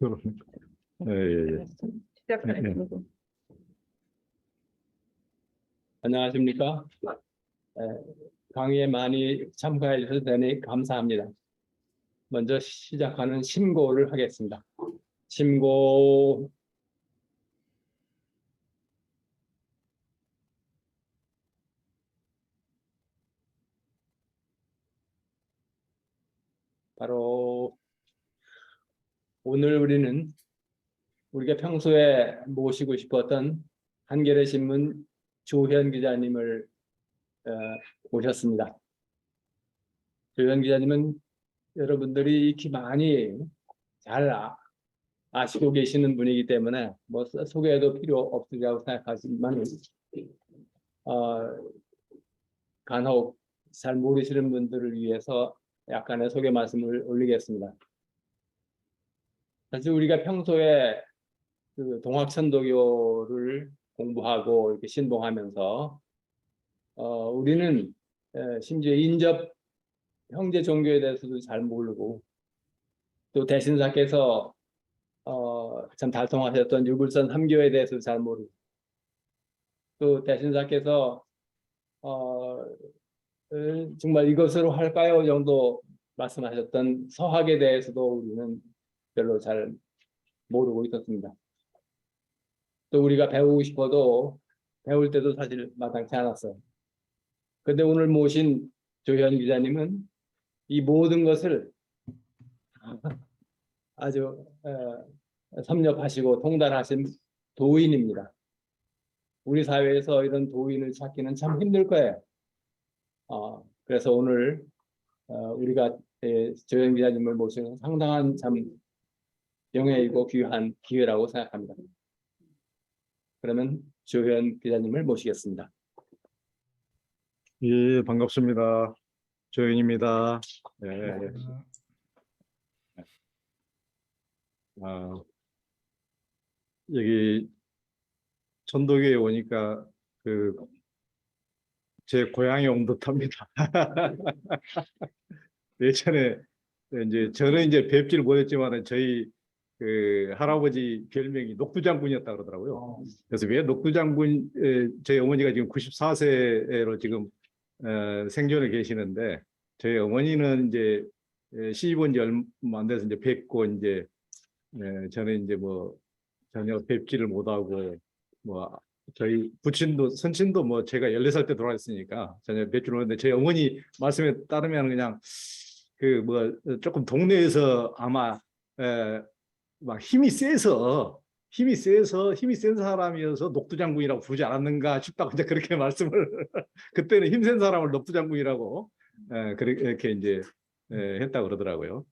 그러니까. 예, 예, 예. 시작하겠습니다. 안녕하십니까? 강의에 많이 참가해 주셔서 대단히 감사합니다. 먼저 시작하는 심고를 하겠습니다. 심고. 바로 오늘 우리가 평소에 모시고 싶었던 한겨레신문 조현 기자님을 모셨습니다. 조현 기자님은 여러분들이 익히 많이 잘 아시고 계시는 분이기 때문에 뭐 소개해도 필요 없으리라고 생각하지만 간혹 잘 모르시는 분들을 위해서 약간의 소개 말씀을 올리겠습니다. 사실 우리가 평소에 그 동학천도교를 공부하고 이렇게 신봉하면서 우리는 심지어 인접 형제 종교에 대해서도 잘 모르고, 또 대신사께서 참 달성하셨던 유불선 3교에 대해서도 잘 모르고, 또 대신사께서 정말 이것으로 할까요 정도 말씀하셨던 서학에 대해서도 우리는 별로 잘 모르고 있었습니다. 또 우리가 배우고 싶어도 배울 때도 사실 마땅치 않았어요. 그런데 오늘 모신 조현 기자님은 이 모든 것을 아주 섭렵하시고 통달하신 도인입니다. 우리 사회에서 이런 도인을 찾기는 참 힘들 거예요. 그래서 오늘 우리가 조현 기자님을 모시는 상당한 참 영예이고 귀한 기회라고 생각합니다. 그러면 조현 기자님을 모시겠습니다. 예, 반갑습니다. 조현입니다. 예. 여기 천도교에 오니까 제 고향에 온 듯합니다. 예전에 이제 저는 이제 뵙지를 못했지만 저희 그 할아버지 별명이 녹두장군이었다 그러더라고요. 그래서 왜 녹두장군, 저희 어머니가 지금 94세로 지금 생존해 계시는데, 저희 어머니는 이제 시집 온 지 얼마 안 돼서 이제 뵙고, 이제 저는 이제 뭐 전혀 뵙지를 못하고, 뭐 저희 부친도 선친도 뭐 제가 14살 때 돌아갔으니까 전혀 뵙지를 못했는데, 저희 어머니 말씀에 따르면 그냥 그 뭐 조금 동네에서 아마 막 힘이 센 사람이어서 녹두장군이라고 부르지 않았는가 싶다고 이제 그렇게 말씀을 그때는 힘센 사람을 녹두장군이라고 그렇게 이제 했다고 그러더라고요.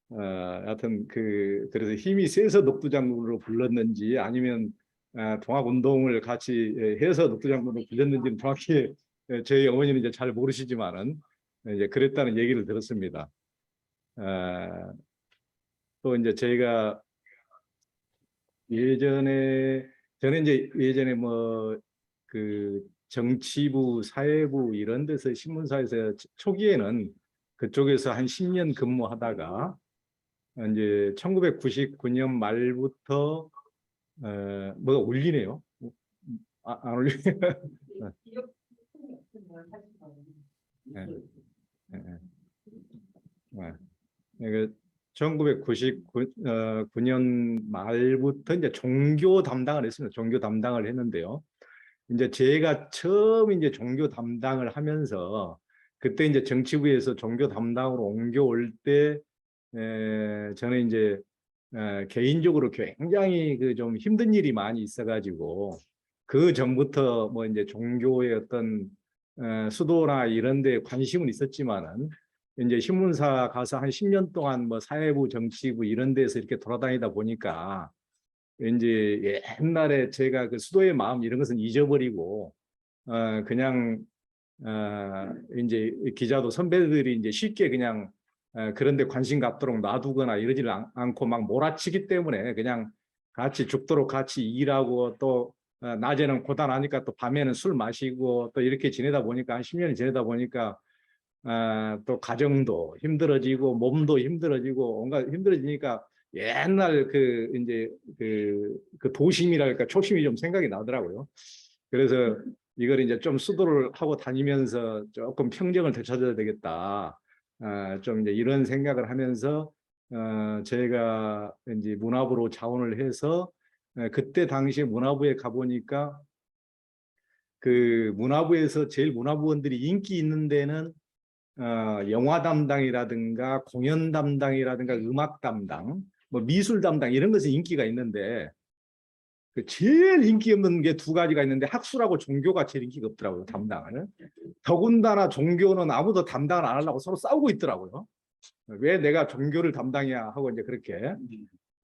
하여튼 그래서 힘이 세서 녹두장군으로 불렀는지 아니면 동학운동을 같이 해서 녹두장군으로 불렸는지는 정확히 저희 어머니는 이제 잘 모르시지만은 이제 그랬다는 얘기를 들었습니다. 또 이제 저희가 저는 이제 예전에 뭐 그 정치부, 사회부 이런 데서 신문사에서 초기에는 그쪽에서 한 10년 근무하다가 이제 1999년 말부터 뭐가 울리네요. 안 울리네요. 네. 1999년 말부터 이제 종교 담당을 했습니다. 종교 담당을 했는데요. 이제 제가 처음 이제 종교 담당을 하면서 그때 이제 정치부에서 종교 담당으로 옮겨올 때 저는 이제 개인적으로 굉장히 좀 힘든 일이 많이 있어가지고 그 전부터 뭐 이제 종교의 어떤 수도나 이런 데 관심은 있었지만은 이제 신문사 가서 한 10년 동안 뭐 사회부, 정치부 이런 데서 이렇게 돌아다니다 보니까 이제 옛날에 제가 그 수도의 마음 이런 것은 잊어버리고 그냥 이제 기자도 선배들이 이제 쉽게 그냥 그런 데 관심 갖도록 놔두거나 이러지 않고 막 몰아치기 때문에 그냥 같이 죽도록 같이 일하고, 또 낮에는 고단하니까 또 밤에는 술 마시고 또 이렇게 지내다 보니까 한 10년이 지내다 보니까 또 가정도 힘들어지고 몸도 힘들어지고 온갖 힘들어지니까 옛날 그 도심이랄까 초심이 좀 생각이 나더라고요. 그래서 이걸 이제 좀 수도를 하고 다니면서 조금 평정을 되찾아야 되겠다. 좀 이제 이런 생각을 하면서 제가 이제 문화부로 자원을 해서 그때 당시에 문화부에 가보니까 그 문화부에서 제일 문화부원들이 인기 있는 데는 영화 담당이라든가 공연 담당이라든가 음악 담당, 뭐 미술 담당 이런 것에 인기가 있는데 그 제일 인기 없는 게 두 가지가 있는데 학술하고 종교가 제일 인기가 없더라고요. 담당을. 더군다나 종교는 아무도 담당을 안 하려고 서로 싸우고 있더라고요. 왜 내가 종교를 담당해야 하고 이제 그렇게.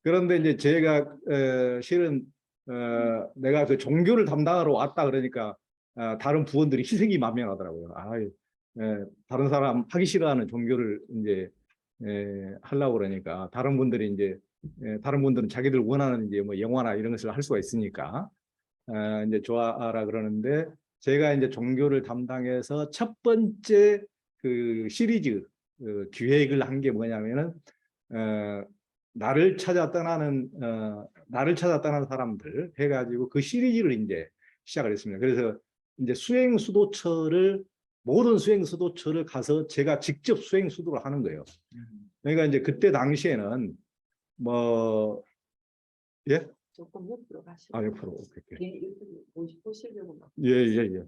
그런데 이제 제가 실은 내가 그 종교를 담당하러 왔다 그러니까 다른 부원들이 희생이 만면하더라고요. 다른 사람 하기 싫어하는 종교를 이제 하려고 그러니까 다른 분들이 이제 다른 분들은 자기들 원하는 이제 뭐 영화나 이런 것을 할 수가 있으니까 이제 좋아하라 그러는데 제가 이제 종교를 담당해서 첫 번째 그 시리즈 기획을 한 게 뭐냐면은 나를 찾아 떠나는 사람들 해가지고 그 시리즈를 이제 시작을 했습니다. 그래서 이제 수행 수도처를 모든 수행 수도처를 가서 제가 직접 수행 수도를 하는 거예요. 그러니까 이제 그때 당시에는 뭐 예? 조금 옆으로 가시고. 옆으로 오케이. 예, 보시려고 막. 예.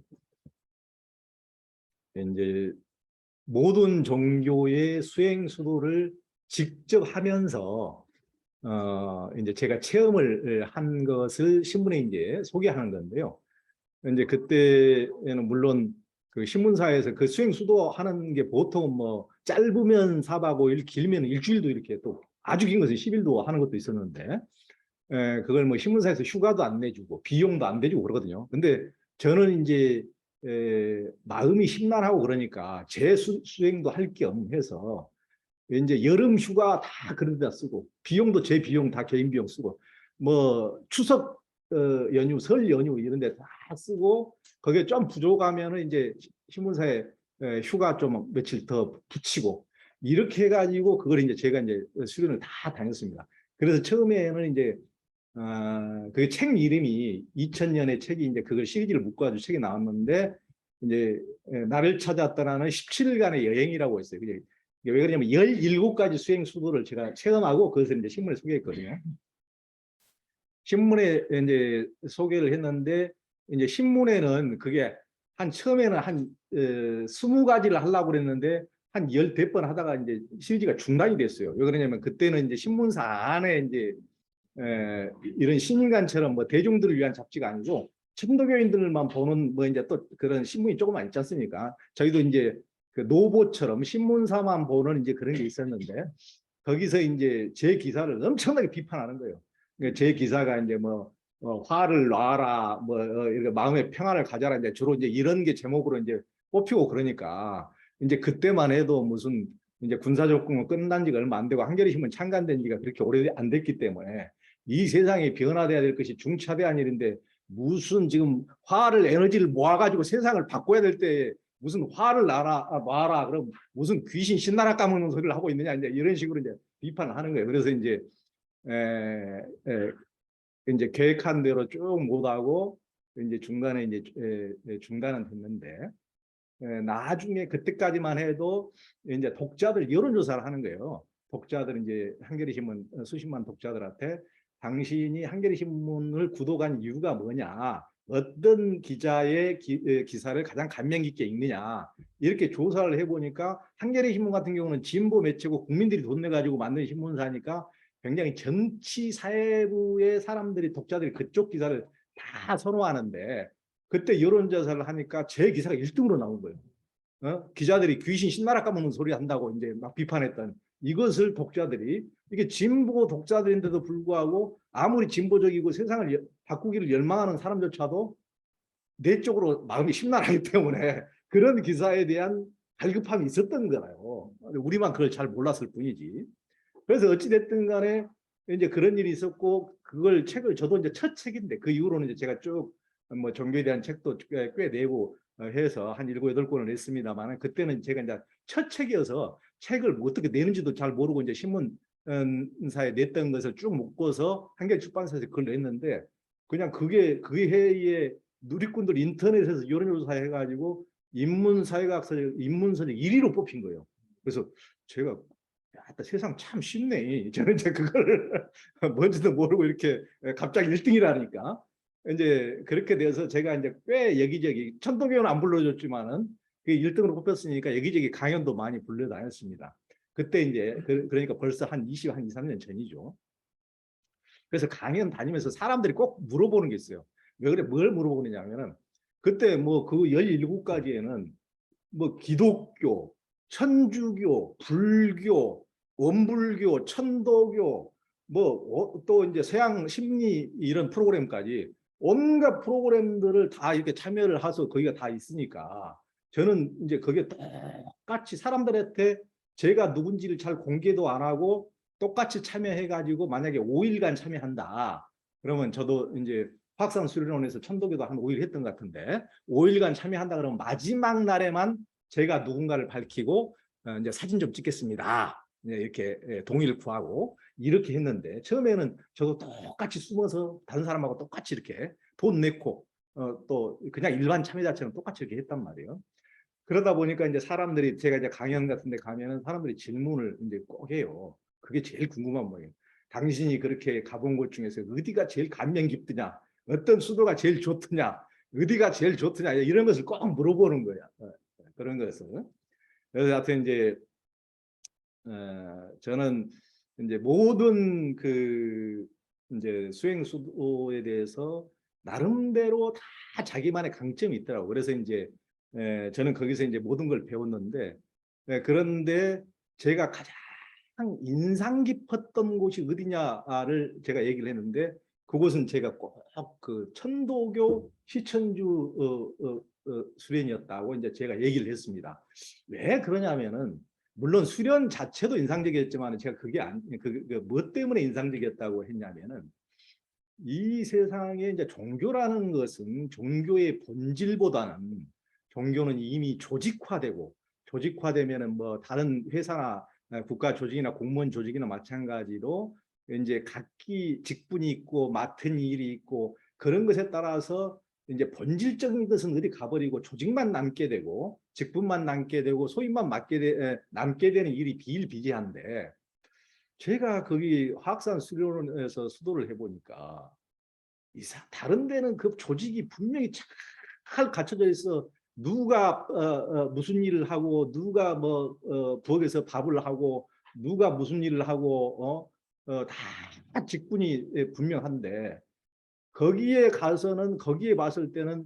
이제 모든 종교의 수행 수도를 직접 하면서 이제 제가 체험을 한 것을 신문에 이제 소개하는 건데요. 이제 그때에는 물론 그 신문사에서 그 수행 수도 하는 게 보통 뭐 짧으면 4박 5일, 길면 일주일도 이렇게 또 아주 긴 것은 10일도 하는 것도 있었는데 그걸 뭐 신문사에서 휴가도 안 내주고 비용도 안 내주고 그러거든요. 근데 저는 이제 마음이 심란하고 그러니까 제 수행도 할 겸 해서 이제 여름 휴가 다 그런 데다 쓰고 비용도 제 비용 다 개인 비용 쓰고 뭐 추석 연휴, 설 연휴 이런 데 다 쓰고 거기에 좀 부족하면은 이제 신문사에 휴가 좀 며칠 더 붙이고 이렇게 해가지고 그걸 이제 제가 이제 수련을 다 다녔습니다. 그래서 처음에는 이제 그 책 이름이 2000년에 책이 이제 그걸 시리즈를 묶어가지고 책이 나왔는데 이제 나를 찾아 떠나는 17일간의 여행이라고 했어요. 왜 그러냐면 17가지 수행 수도를 제가 체험하고 그것을 이제 신문에 소개했거든요. 신문에 이제 소개를 했는데 이제 신문에는 그게 처음에는 한 20가지를 하려고 그랬는데 한 10번 하다가 이제 시리즈가 중단이 됐어요. 왜 그러냐면 그때는 이제 신문사 안에 이제 이런 신인간처럼 뭐 대중들을 위한 잡지가 아니고 천도교인들만 보는 뭐 이제 또 그런 신문이 조금만 있지 않습니까? 저희도 이제 그 노보처럼 신문사만 보는 이제 그런 게 있었는데 거기서 이제 제 기사를 엄청나게 비판하는 거예요. 그러니까 제 기사가 이제 뭐 화를 놔라, 뭐 이렇게 마음의 평안을 가져라 이제 주로 이제 이런 게 제목으로 이제 뽑히고 그러니까 이제 그때만 해도 무슨 이제 군사적군은 끝난 지가 얼마 안 되고 한겨레신문 창간된 지가 그렇게 오래 안 됐기 때문에 이 세상이 변화돼야 될 것이 중차대한 일인데 무슨 지금 화를 에너지를 모아가지고 세상을 바꿔야 될 때 무슨 화를 놔라 그럼 무슨 귀신 신나라 까먹는 소리를 하고 있느냐 이제 이런 식으로 이제 비판을 하는 거예요. 그래서 이제 이제 계획한 대로 쭉 못하고 이제 중간에 이제 중단은 됐는데 나중에 그때까지만 해도 이제 독자들 여론조사를 하는 거예요. 독자들 이제 한겨레신문 수십만 독자들한테 당신이 한겨레신문을 구독한 이유가 뭐냐, 어떤 기자의 기사를 가장 감명 깊게 읽느냐 이렇게 조사를 해보니까 한겨레신문 같은 경우는 진보 매체고 국민들이 돈 내가지고 만든 신문사니까 굉장히 정치 사회부의 사람들이 독자들이 그쪽 기사를 다 선호하는데 그때 여론조사를 하니까 제 기사가 1등으로 나온 거예요. 기자들이 귀신 신나라 까먹는 소리 한다고 이제 막 비판했던 이것을 독자들이 이게 진보 독자들인데도 불구하고 아무리 진보적이고 세상을 바꾸기를 열망하는 사람조차도 내적으로 마음이 심란하기 때문에 그런 기사에 대한 갈급함이 있었던 거예요. 우리만 그걸 잘 몰랐을 뿐이지. 그래서 어찌됐든 간에 이제 그런 일이 있었고 그걸 책을 저도 이제 첫 책인데 그 이후로는 이제 제가 쭉 뭐 종교에 대한 책도 꽤 내고 해서 한 7, 8권을 냈습니다만 그때는 제가 이제 첫 책이어서 책을 어떻게 내는지도 잘 모르고 이제 신문 사에 냈던 것을 쭉 묶어서 한겨레출판사에서 그걸 냈는데 그냥 그게 그 해에 누리꾼들 인터넷에서 여론조사 해가지고 인문사회학서 인문서적 1위로 뽑힌 거예요. 그래서 제가 야, 세상 참 쉽네. 저는 이제 그걸 뭔지도 모르고 이렇게 갑자기 1등이라니까. 이제 그렇게 돼서 제가 이제 꽤 여기저기 천도교는 안 불러줬지만은 그 1등으로 뽑혔으니까 여기저기 강연도 많이 불러다녔습니다. 그때 이제 그러니까 벌써 한 23년 전이죠. 그래서 강연 다니면서 사람들이 꼭 물어보는 게 있어요. 왜 그래? 뭘 물어보느냐면은 그때 뭐 그 17가지에는 뭐 기독교, 천주교, 불교, 원불교, 천도교, 뭐 또 이제 서양 심리 이런 프로그램까지 온갖 프로그램들을 다 이렇게 참여를 해서 거기가 다 있으니까 저는 이제 거기에 똑같이 사람들한테 제가 누군지를 잘 공개도 안 하고 똑같이 참여해가지고 만약에 5일간 참여한다. 그러면 저도 이제 확산 수련원에서 천도교도 한 5일 했던 것 같은데 5일간 참여한다 그러면 마지막 날에만 제가 누군가를 밝히고 이제 사진 좀 찍겠습니다. 이렇게 동의를 구하고 이렇게 했는데 처음에는 저도 똑같이 숨어서 다른 사람하고 똑같이 이렇게 돈 내고 또 그냥 일반 참여자처럼 똑같이 이렇게 했단 말이에요. 그러다 보니까 이제 사람들이 제가 이제 강연 같은 데 가면은 사람들이 질문을 이제 꼭 해요. 그게 제일 궁금한 거예요. 당신이 그렇게 가본 곳 중에서 어디가 제일 감명 깊더냐? 어떤 수도가 제일 좋더냐? 어디가 제일 좋더냐? 이런 것을 꼭 물어보는 거야. 그런 것을. 그래서 하여튼 이제 저는 이제 모든 그 이제 수행 수도에 대해서 나름대로 다 자기만의 강점이 있더라고. 그래서 이제 저는 거기서 이제 모든 걸 배웠는데 그런데 제가 가장 인상 깊었던 곳이 어디냐를 제가 얘기를 했는데 그곳은 제가 꼭 그 천도교 시천주 수련이었다고 이제 제가 얘기를 했습니다. 왜 그러냐면은 물론 수련 자체도 인상적이었지만 제가 그게 뭐 때문에 인상적이었다고 했냐면은 이 세상에 이제 종교라는 것은 종교의 본질보다는 종교는 이미 조직화되면은 뭐 다른 회사나 국가 조직이나 공무원 조직이나 마찬가지로 이제 각기 직분이 있고 맡은 일이 있고 그런 것에 따라서 이제 본질적인 것은 어디 가버리고 조직만 남게 되고 직분만 남게 되고 소임만 남게 되는 일이 비일비재한데 제가 거기 화학산 수련원에서 수도를 해보니까 다른 데는 그 조직이 분명히 잘 갖춰져 있어. 누가 무슨 일을 하고 누가 뭐 부엌에서 밥을 하고 누가 무슨 일을 하고 다 직분이 분명한데 거기에 가서는 거기에 봤을 때는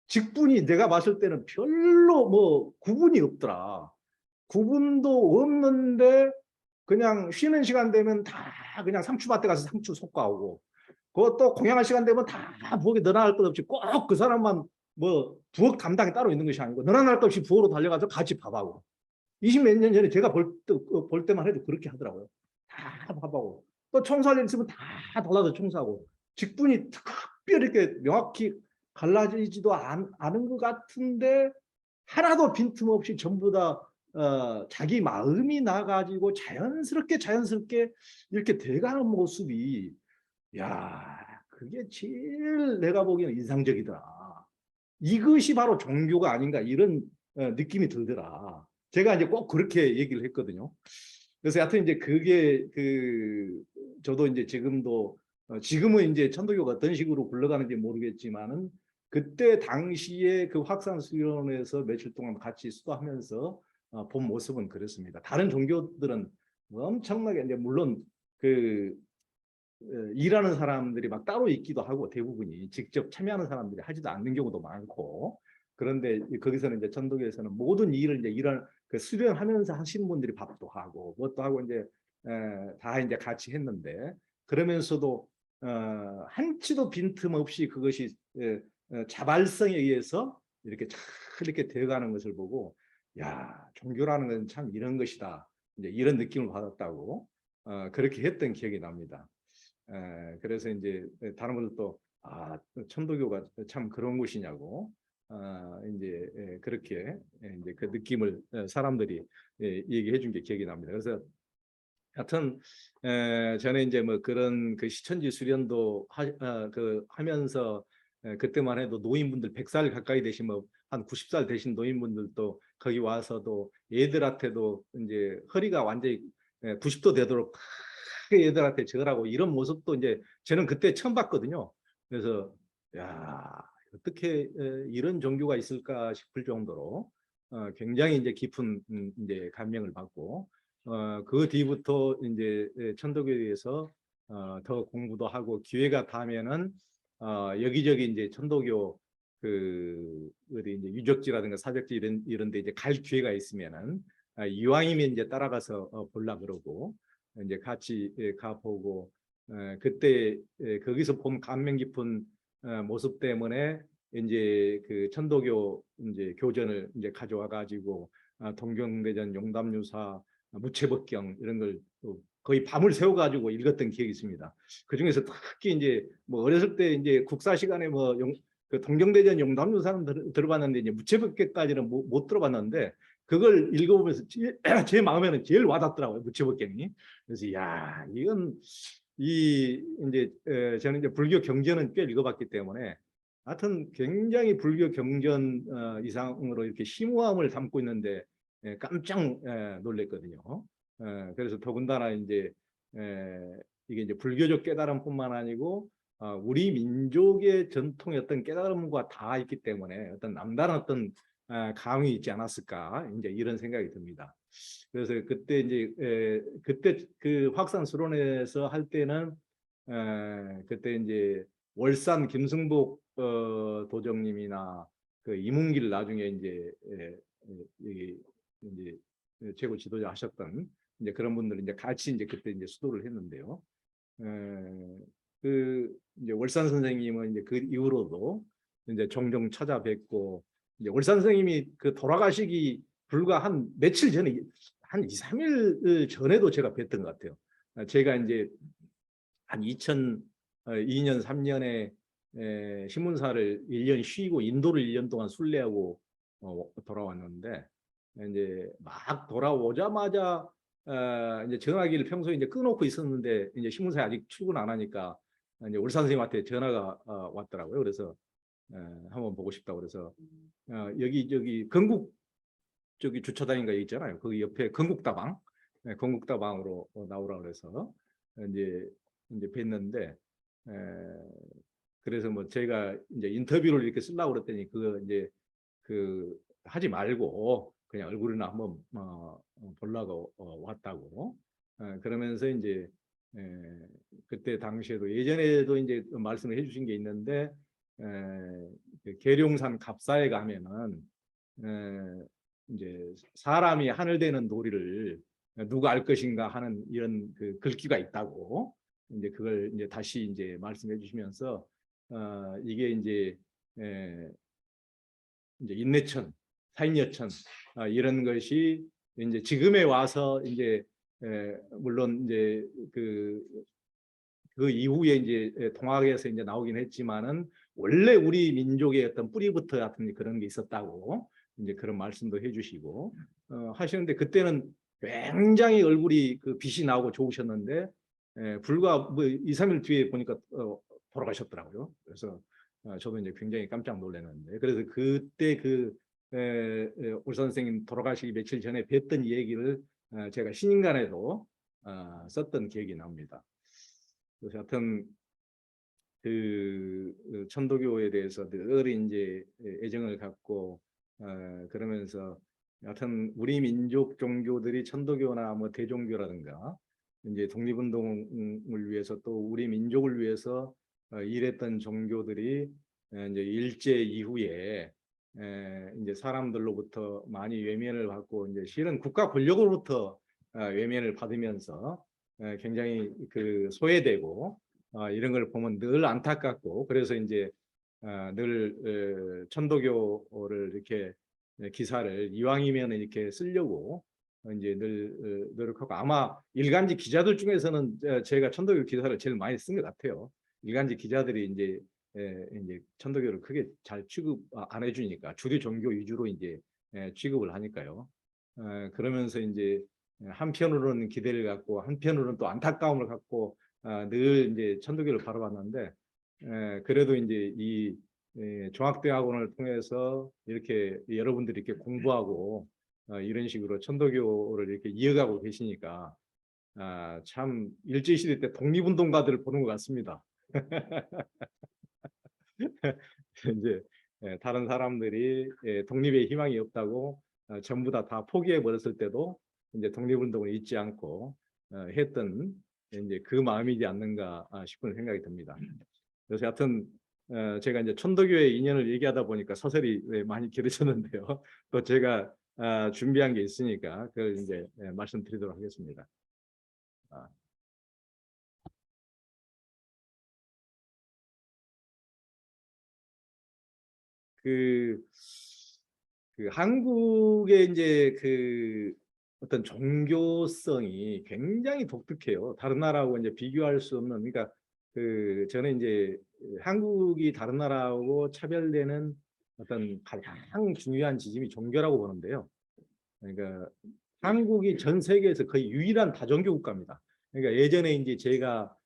직분이 내가 봤을 때는 별로 뭐 구분이 없더라. 구분도 없는데 그냥 쉬는 시간 되면 다 그냥 상추밭에 가서 상추 솎아오고 그것도 공양할 시간 되면 다 부엌에 너나 할 것 없이 꼭 그 사람만 뭐 부엌 담당이 따로 있는 것이 아니고 너나 할 것 없이 부엌으로 달려가서 같이 밥하고 20몇 년 전에 제가 볼 때만 해도 그렇게 하더라고요. 다 밥하고 또 청소할 일 있으면 다 달라서 청소하고 직분이 특별히 이렇게 명확히 갈라지지도 않은 것 같은데 하나도 빈틈없이 전부 다 자기 마음이 나가지고 자연스럽게 이렇게 돼가는 모습이 야 그게 제일 내가 보기에는 인상적이더라. 이것이 바로 종교가 아닌가 이런 느낌이 들더라. 제가 이제 꼭 그렇게 얘기를 했거든요. 그래서 하여튼 이제 그게 저도 이제 지금도 지금은 이제 천도교가 어떤 식으로 굴러가는지 모르겠지만은 그때 당시에 그 확산수련에서 며칠 동안 같이 수도하면서 본 모습은 그렇습니다. 다른 종교들은 엄청나게 이제 물론 그 일하는 사람들이 막 따로 있기도 하고 대부분이 직접 참여하는 사람들이 하지도 않는 경우도 많고 그런데 거기서는 이제 천도교에서는 모든 일을 이제 이런 그 수련하면서 하시는 분들이 밥도 하고 그것도 하고 이제 다 이제 같이 했는데 그러면서도 한치도 빈틈없이 그것이 자발성에 의해서 이렇게 되어가는 것을 보고 야 종교라는 건 참 이런 것이다 이제 이런 느낌을 받았다고 그렇게 했던 기억이 납니다. 그래서 이제 다른 분들도 천도교가 참 그런 곳이냐고 이제 그렇게 이제 그 느낌을 사람들이 얘기해 준 게 기억이 납니다. 그래서 하여튼 저는 이제 뭐 그런 그 시천지 수련도 하면서 그때만 해도 노인분들 100살 가까이 되신 뭐한 90살 되신 노인분들도 거기 와서도 애들한테도 이제 허리가 완전히 90도 되도록 크게 애들한테 절하고 이런 모습도 이제 저는 그때 처음 봤거든요. 그래서 야, 어떻게 이런 종교가 있을까 싶을 정도로 굉장히 이제 깊은 이제 감명을 받고 그 뒤부터 이제 천도교에서 더 공부도 하고 기회가 닿으면은 여기저기 이제 천도교 그 어디 이제 유적지라든가 사적지 이런 데 이제 갈 기회가 있으면은 이왕이면 이제 따라가서 볼라 그러고 이제 같이 가보고 그때 거기서 본 감명 깊은 모습 때문에 이제 그 천도교 이제 교전을 이제 가져와 가지고 동경대전 용담유사 무채법경 이런 걸 거의 밤을 새워 가지고 읽었던 기억이 있습니다. 그 중에서 특히 이제 뭐 어렸을 때 이제 국사 시간에 뭐 그 동경대전 용담유사는 들어봤는데 이제 무채법경까지는 못 들어봤는데 그걸 읽어보면서 제 마음에는 제일 와닿더라고요. 무채법경이. 그래서 야 이건 이제 저는 이제 불교 경전은 꽤 읽어봤기 때문에 하여튼 굉장히 불교 경전 이상으로 이렇게 심오함을 담고 있는데 깜짝 놀랐거든요. 그래서 더군다나 이제 이게 이제 불교적 깨달음뿐만 아니고 우리 민족의 전통의 어떤 깨달음과 다 있기 때문에 어떤 남다른 어떤 감이 있지 않았을까 이제 이런 생각이 듭니다. 그래서 그때 이제 그때 그 확산 수련회에서 할 때는 그때 이제 월산 김승복 도정님이나 그 이문길 나중에 이제 여기 이제 최고 지도자 하셨던 이제 그런 분들 이제 같이 이제 그때 이제 수도를 했는데요. 그 이제 월산 선생님은 이제 그 이후로도 이제 종종 찾아뵙고 이제 월산 선생님이 그 돌아가시기 불과 한 며칠 전에 한 2, 3일 전에도 제가 뵀던 것 같아요. 제가 이제 한 2002년, 3년에 신문사를 1년 쉬고 인도를 1년 동안 순례하고 돌아왔는데 이제 막 돌아오자마자 이제 전화기를 평소에 이제 끊어놓고 있었는데 이제 신문사에 아직 출근 안 하니까 이제 울 선생님한테 전화가 왔더라고요. 그래서 한번 보고 싶다고 그래서 여기 저기 건국 저기 주차장인가 있잖아요. 거기 옆에 건국다방, 건국다방으로 나오라 그래서 이제 뵀는데 그래서 뭐 제가 이제 인터뷰를 이렇게 쓰려고 그랬더니 그거 이제 그 하지 말고 그냥 얼굴이나 한번 보려고 왔다고 그러면서 이제 그때 당시에도 예전에도 이제 말씀을 해주신 게 있는데 그 계룡산 갑사에 가면은 이제 사람이 하늘 되는 도리를 누가 알 것인가 하는 이런 그 글귀가 있다고 이제 그걸 이제 다시 이제 말씀해 주시면서 이게 이제 인내천, 사인여천 이런 것이 이제 지금에 와서 이제 물론 이제 그 이후에 이제 통학에서 이제 나오긴 했지만은 원래 우리 민족의 어떤 뿌리부터 같은 그런 게 있었다고 이제 그런 말씀도 해주시고 하시는데 그때는 굉장히 얼굴이 그 빛이 나오고 좋으셨는데 불과 뭐 2, 3일 뒤에 보니까 돌아가셨더라고요. 그래서 저도 이제 굉장히 깜짝 놀랐는데 그래서 그때 울 선생님 돌아가시기 며칠 전에 뵀던 얘기를 제가 신인간에도 썼던 기억이 납니다. 그래서 하여튼 그 천도교에 대해서 늘 이제 애정을 갖고 그러면서 하여튼 우리 민족 종교들이 천도교나 뭐 대종교라든가 이제 독립운동을 위해서 또 우리 민족을 위해서 일했던 종교들이 이제 일제 이후에 이제 사람들로부터 많이 외면을 받고 이제 실은 국가 권력으로부터 외면을 받으면서 굉장히 그 소외되고 이런 걸 보면 늘 안타깝고 그래서 이제 늘 천도교를 이렇게 기사를 이왕이면 이렇게 쓰려고 이제 늘 노력하고 아마 일간지 기자들 중에서는 제가 천도교 기사를 제일 많이 쓴 것 같아요. 일간지 기자들이 이제 천도교를 크게 잘 취급 안 해주니까 주류 종교 위주로 이제 취급을 하니까요. 그러면서 이제 한편으로는 기대를 갖고 한편으로는 또 안타까움을 갖고 늘 이제 천도교를 바라봤는데 그래도 이제 이 종합대학원을 통해서 이렇게 여러분들이 이렇게 공부하고 이런 식으로 천도교를 이렇게 이어가고 계시니까 참 일제시대 때 독립운동가들을 보는 것 같습니다. 이제 다른 사람들이 독립의 희망이 없다고 전부 다 포기해 버렸을 때도 이제 독립운동을 잊지 않고 했던 이제 그 마음이지 않는가 싶은 생각이 듭니다. 그래서 하여튼 제가 이제 천도교의 인연을 얘기하다 보니까 서설이 많이 길어졌는데요. 또 제가 준비한 게 있으니까 그걸 이제 말씀드리도록 하겠습니다. 그 한국의 이제 그 어떤 종교성이 굉장히 독특해요. 다른 나라하고 이제 비교할 수 없는, 그러니까 저는 이제 한국이 다른 나라하고 차별되는 어떤 가장 중요한 지점이 종교라고 보는데요. 그러니까 한국이 전 세계에서 거의 유일한 다종교 국가입니다. 그러니까 예전에 이제 제가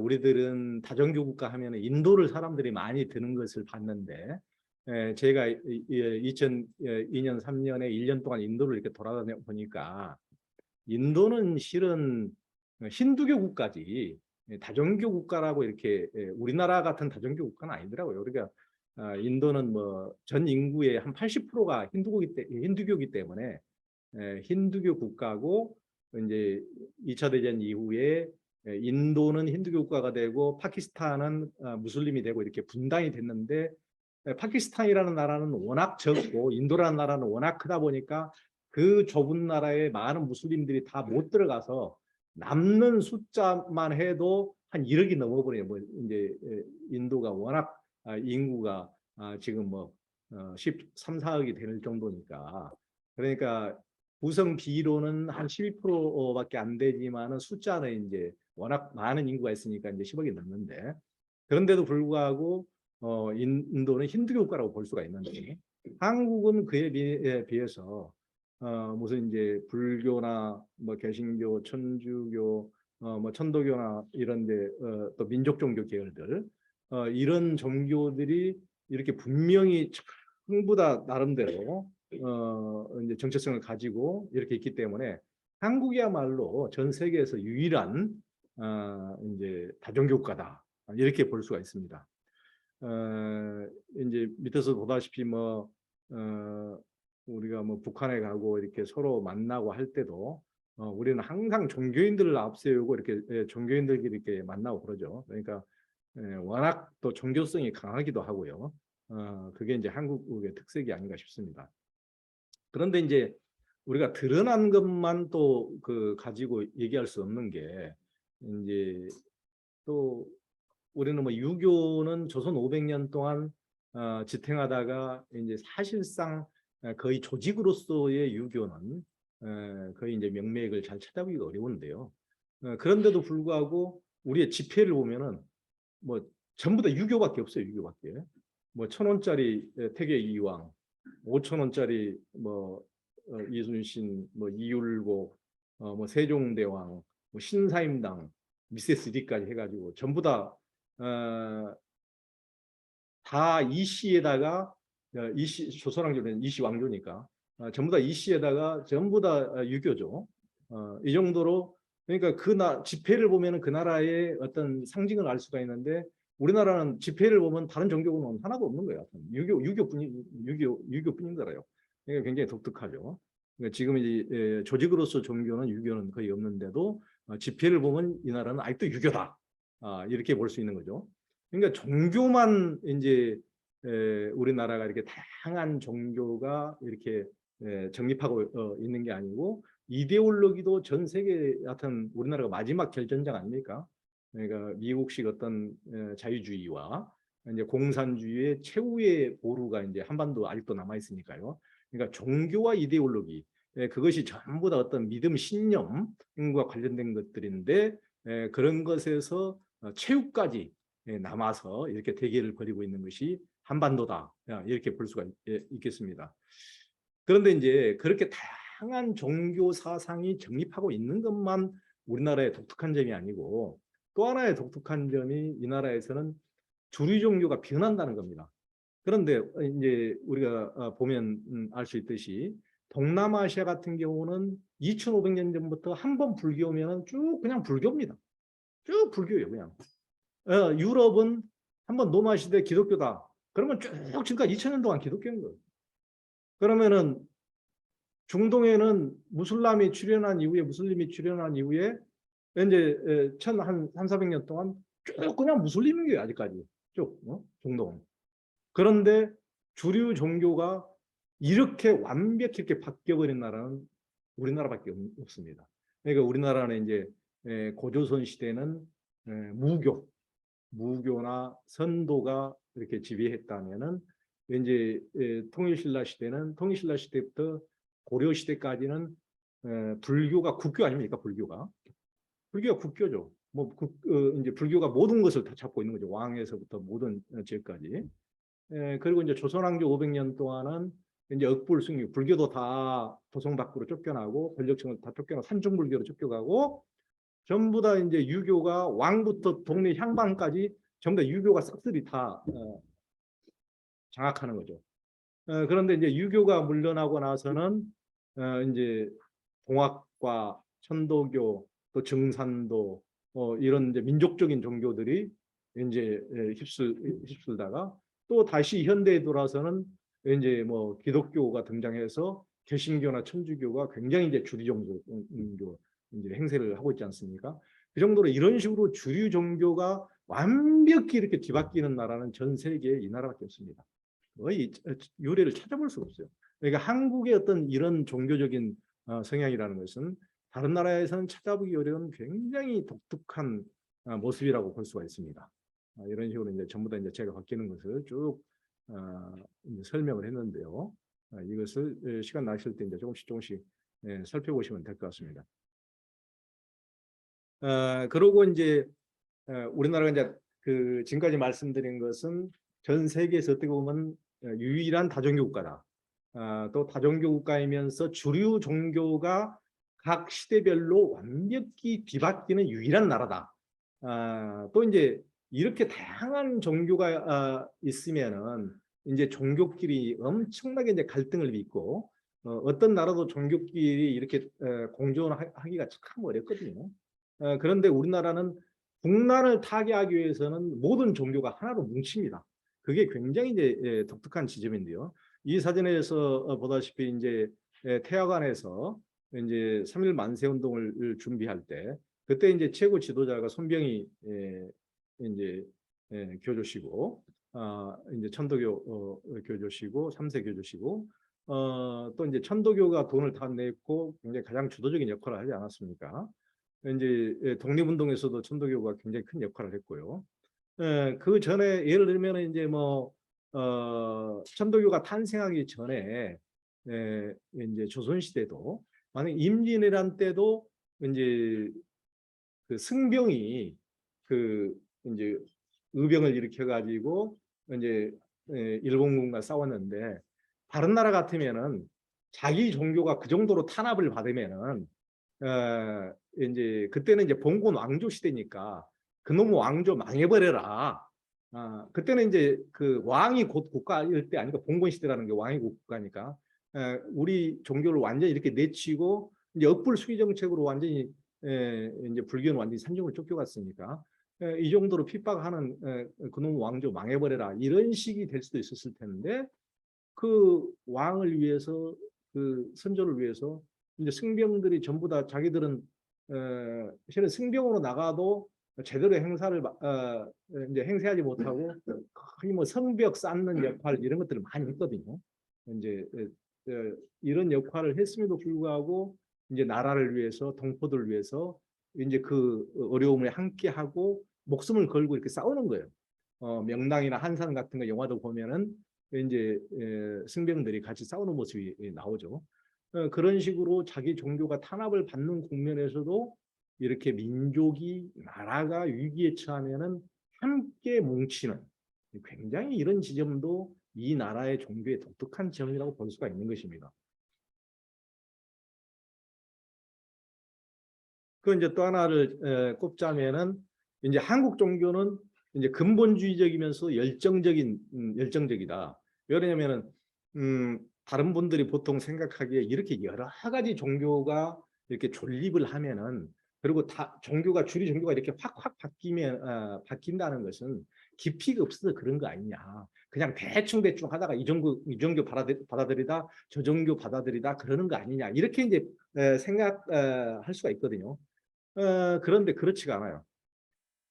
우리들은 다종교 국가 하면 인도를 사람들이 많이 드는 것을 봤는데 제가 2002년 3년에 1년 동안 인도를 이렇게 돌아다녀 보니까 인도는 실은 힌두교 국가지 다종교 국가라고 이렇게 우리나라 같은 다종교 국가는 아니더라고요. 그러니까 인도는 뭐 전 인구의 한 80%가 힌두교이기 때문에 힌두교 국가고 이제 2차 대전 이후에 인도는 힌두교 국가가 되고 파키스탄은 무슬림이 되고 이렇게 분단이 됐는데 파키스탄이라는 나라는 워낙 적고 인도라는 나라는 워낙 크다 보니까 그 좁은 나라에 많은 무슬림들이 다 못 들어가서 남는 숫자만 해도 한 1억이 넘어버려요. 뭐 이제 인도가 워낙 인구가 지금 뭐 13, 4억이 되는 정도니까 그러니까 구성 비로는 한 12%밖에 안 되지만은 숫자는 이제 워낙 많은 인구가 있으니까 이제 10억이 넘는데 그런데도 불구하고 인도는 힌두교 국가라고 볼 수가 있는데 한국은 그에 비해서 무슨 이제 불교나 뭐 개신교, 천주교, 뭐 천도교나 이런데 또 민족 종교 계열들 이런 종교들이 이렇게 분명히 전부 다 나름대로 이제 정체성을 가지고 이렇게 있기 때문에 한국이야말로 전 세계에서 유일한 이제 다종교 국가다 이렇게 볼 수가 있습니다. 이제 밑에서 보다시피 뭐 우리가 뭐 북한에 가고 이렇게 서로 만나고 할 때도 우리는 항상 종교인들을 앞세우고 이렇게 종교인들끼리 이렇게 만나고 그러죠. 그러니까 워낙 또 종교성이 강하기도 하고요. 그게 이제 한국의 특색이 아닌가 싶습니다. 그런데 이제 우리가 드러난 것만 또 가지고 얘기할 수 없는 게 이제 또 우리는 뭐 유교는 조선 500년 동안 지탱하다가 이제 사실상 거의 조직으로서의 유교는 거의 이제 명맥을 잘 찾아보기가 어려운데요. 그런데도 불구하고 우리의 지폐를 보면은 뭐 전부 다 유교밖에 없어요. 유교밖에. 뭐 1,000원짜리 태계이왕, 5,000원짜리 뭐 이순신, 뭐 이율곡, 뭐 세종대왕, 뭐 신사임당, 미세스리까지 해가지고 전부 다 이씨에다가 이씨 조선왕조는 이씨 왕조니까 전부 다 이씨에다가 전부 다 유교죠. 이 정도로 그러니까 지폐를 보면은 그 나라의 어떤 상징을 알 수가 있는데 우리나라는 지폐를 보면 다른 종교는 하나도 없는 거예요. 유교뿐인 거라요. 그러니까 굉장히 독특하죠. 그러니까 지금 이제 조직으로서 종교는 유교는 거의 없는데도 지폐를 보면 이 나라는 아직도 유교다. 이렇게 볼 수 있는 거죠. 그러니까 종교만 이제 우리나라가 이렇게 다양한 종교가 이렇게 정립하고 있는 게 아니고 이데올로기도 전 세계 하여튼 우리나라가 마지막 결전장 아닙니까? 그러니까 미국식 어떤 자유주의와 이제 공산주의의 최후의 보루가 이제 한반도 아직도 남아 있으니까요. 그러니까 종교와 이데올로기 그것이 전부 다 어떤 믿음 신념과 관련된 것들인데 그런 것에서 최후까지 남아서 이렇게 대결을 벌이고 있는 것이 한반도다 이렇게 볼 수가 있겠습니다. 그런데 이제 그렇게 다양한 종교 사상이 정립하고 있는 것만 우리나라의 독특한 점이 아니고 또 하나의 독특한 점이 이 나라에서는 주류 종교가 변한다는 겁니다. 그런데 이제 우리가 보면 알 수 있듯이 동남아시아 같은 경우는 2,500년 전부터 한 번 불교 오면은 쭉 그냥 불교입니다. 쭉 불교예요, 그냥. 유럽은 한번 노마 시대 기독교다. 그러면 쭉 지금까지 2,000년 동안 기독교인 거예요. 그러면은 중동에는 무슬림이 출현한 이후에 이제 한 3, 400년 동안 쭉 그냥 무슬림인 거예요, 아직까지. 쭉 중동. 그런데 주류 종교가 이렇게 완벽히 이렇게 바뀌어버린 나라는 우리나라밖에 없습니다. 그러니까 우리나라는 이제 고조선 시대는 무교나 선도가 이렇게 지배했다면은 이제 통일신라 시대부터 고려 시대까지는 불교가 국교 아닙니까? 불교가 국교죠. 이제 불교가 모든 것을 다 잡고 있는 거죠. 왕에서부터 모든 지역까지. 그리고 이제 조선왕조 500년 동안은 이제 억불승유, 불교도 다 도성 밖으로 쫓겨나고 권력층을 다 쫓겨나고 산중불교로 쫓겨가고 전부 다 이제 유교가 왕부터 동네 향방까지 전부 다 유교가 싹쓸이 다 장악하는 거죠. 그런데 이제 유교가 물러나고 나서는 이제 동학과 천도교 또 정산도 이런 이제 민족적인 종교들이 이제 휩쓸다가 또 다시 현대에 돌아서는 이제 뭐 기독교가 등장해서 개신교나 천주교가 굉장히 이제 주류 종교 이제 행세를 하고 있지 않습니까? 그 정도로 이런 식으로 주류 종교가 완벽히 이렇게 뒤바뀌는 나라는 전 세계에 이 나라밖에 없습니다. 거의 유래를 찾아볼 수가 없어요. 그러니까 한국의 어떤 이런 종교적인 성향이라는 것은 다른 나라에서는 찾아보기 어려운 굉장히 독특한 모습이라고 볼 수가 있습니다. 이런 식으로 이제 전부 다 이제 제가 바뀌는 것을 쭉 이제 설명을 했는데요. 이것을 시간 나실 때 이제 조금씩 살펴보시면 될 것 같습니다. 그러고 이제 우리나라가 이제 그 지금까지 말씀드린 것은 전 세계에서 어떻게 보면 유일한 다종교 국가다. 또 다종교 국가이면서 주류 종교가 각 시대별로 완벽히 뒤바뀌는 유일한 나라다. 또 이제 이렇게 다양한 종교가 있으면은 이제 종교끼리 엄청나게 이제 갈등을 빚고 어떤 나라도 종교끼리 이렇게 공존하기가 참 어렵거든요. 그런데 우리나라는 국난을 타개하기 위해서는 모든 종교가 하나로 뭉칩니다. 그게 굉장히 이제 독특한 지점인데요. 이 사진에서 보다시피 이제 태화관에서 이제 3.1 만세 운동을 준비할 때 그때 이제 최고 지도자가 손병희 이제 교조시고 이제 천도교 교조시고 3세 교조시고 또 이제 천도교가 돈을 다 냈고 굉장히 가장 주도적인 역할을 하지 않았습니까? 이제 독립운동에서도 천도교가 굉장히 큰 역할을 했고요. 그 전에 예를 들면 이제 뭐 천도교가 탄생하기 전에 이제 조선 시대도 만약 임진왜란 때도 이제 그 승병이 그 이제 의병을 일으켜 가지고 이제 일본군과 싸웠는데 다른 나라 같으면은 자기 종교가 그 정도로 탄압을 받으면은 이제 그때는 이제 봉건 왕조 시대니까 그놈의 왕조 망해버려라. 그때는 이제 그 왕이 곧 국가일 때 아니까 봉건 시대라는 게 왕이 국가니까 우리 종교를 완전히 이렇게 내치고 이제 억불수기 정책으로 완전히 이제 불교는 완전히 산중을 쫓겨갔으니까 이 정도로 핍박하는 그놈의 왕조 망해버려라 이런 식이 될 수도 있었을 텐데 그 왕을 위해서 그 선조를 위해서 이제 승병들이 전부 다 자기들은 실은 승병으로 나가도 제대로 행사를 이제 행세하지 못하고 거의 뭐 성벽 쌓는 역할 이런 것들을 많이 했거든요. 이제 이런 역할을 했음에도 불구하고 이제 나라를 위해서 동포들을 위해서 이제 그 어려움을 함께하고 목숨을 걸고 이렇게 싸우는 거예요. 명랑이나 한산 같은 거 영화도 보면은 이제 승병들이 같이 싸우는 모습이 나오죠. 그런 식으로 자기 종교가 탄압을 받는 국면에서도 이렇게 민족이 나라가 위기에 처하면은 함께 뭉치는 굉장히 이런 지점도 이 나라의 종교의 독특한 점이라고 볼 수가 있는 것입니다. 그 이제 또 하나를 꼽자면은 이제 한국 종교는 이제 근본주의적이면서 열정적이다. 왜냐면은 다른 분들이 보통 생각하기에 이렇게 여러 가지 종교가 이렇게 존립을 하면은 그리고 다 종교가 주류 종교가 이렇게 확확 바뀐다는 것은 깊이가 없어서 그런 거 아니냐. 그냥 대충 하다가 이 종교 받아들이다 저 종교 받아들이다 그러는 거 아니냐. 이렇게 이제 생각할 수가 있거든요. 그런데 그렇지가 않아요.